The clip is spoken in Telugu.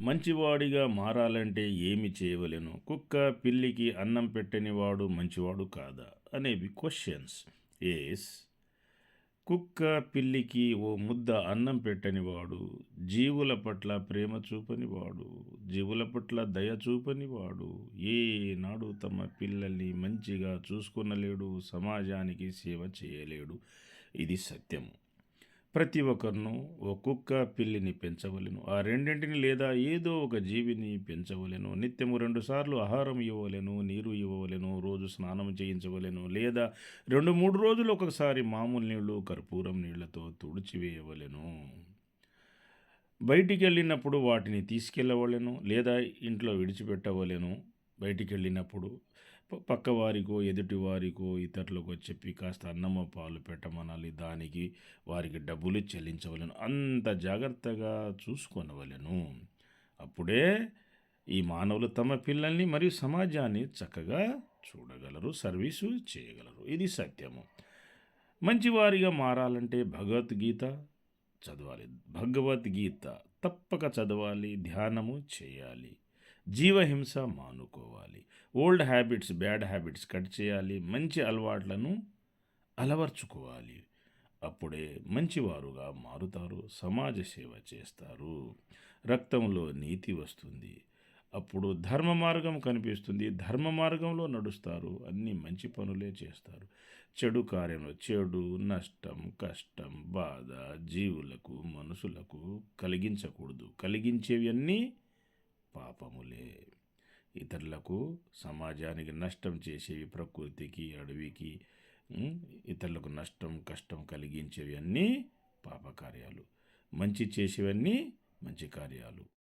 మంచివాడిగా మారాలంటే ఏమి చేయవలెను? కుక్క పిల్లికి అన్నం పెట్టనివాడు మంచివాడు కాదా? అనేవి క్వశ్చన్స్. ఎస్. కుక్క పిల్లికి ఓ ముద్ద అన్నం పెట్టనివాడు, జీవుల పట్ల ప్రేమ చూపనివాడు, జీవుల పట్ల దయ చూపనివాడు ఏనాడు తమ పిల్లల్ని మంచిగా చూసుకొనలేడు, సమాజానికి సేవ చేయలేడు. ఇది సత్యము. ప్రతి ఒక్కరును ఓ కుక్క పిల్లిని పెంచవలెను. ఆ రెండింటిని లేదా ఏదో ఒక జీవిని పెంచవలెను. నిత్యము 2 సార్లు ఆహారం ఇవ్వవలెను, నీరు ఇవ్వవలెను, రోజు స్నానం చేయించవలెను, లేదా 2-3 రోజులు ఒకసారి మామూలు నీళ్లు కర్పూరం నీళ్లతో తుడిచివేయవలెను. బయటికి వెళ్ళినప్పుడు వాటిని తీసుకెళ్ళవలెను, లేదా ఇంట్లో విడిచిపెట్టవలెను. బయటికి వెళ్ళినప్పుడు పక్కవారికో ఎదుటివారికో ఇతరులకో చెప్పి కాస్త అన్నమో పాలు పెట్టమనాలి. దానికి వారికి డబ్బులు చెల్లించవలెను. అంత జాగ్రత్తగా చూసుకొనవలెను. అప్పుడే ఈ మానవులు తమ పిల్లల్ని మరియు సమాజాన్ని చక్కగా చూడగలరు, సర్వీసు చేయగలరు. ఇది సత్యము. మంచివారిగా మారాలంటే భగవద్గీత చదవాలి. భగవద్గీత తప్పక చదవాలి, ధ్యానము చేయాలి, జీవహింస మానుకోవాలి, old habits, bad habits cut చేయాలి, మంచి అలవాట్లను అలవర్చుకోవాలి. అప్పుడే మంచివారుగా మారుతారు, సమాజ సేవ చేస్తారు, రక్తంలో నీతి వస్తుంది. అప్పుడు ధర్మ మార్గం కనిపిస్తుంది, ధర్మ మార్గంలో నడుస్తారు, అన్ని మంచి పనులే చేస్తారు. చెడు కార్యంలో చెడు, నష్టం, కష్టం, బాధ జీవులకు మనుషులకు కలిగించకూడదు. కలిగించేవి అన్నీ పాపములే. ఇతరులకు సమాజానికి నష్టం చేసేవి, ప్రకృతికి అడవికి ఇతరులకు నష్టం కష్టం కలిగించేవి అన్నీ పాపకార్యాలు. మంచి చేసేవన్నీ మంచి కార్యాలు.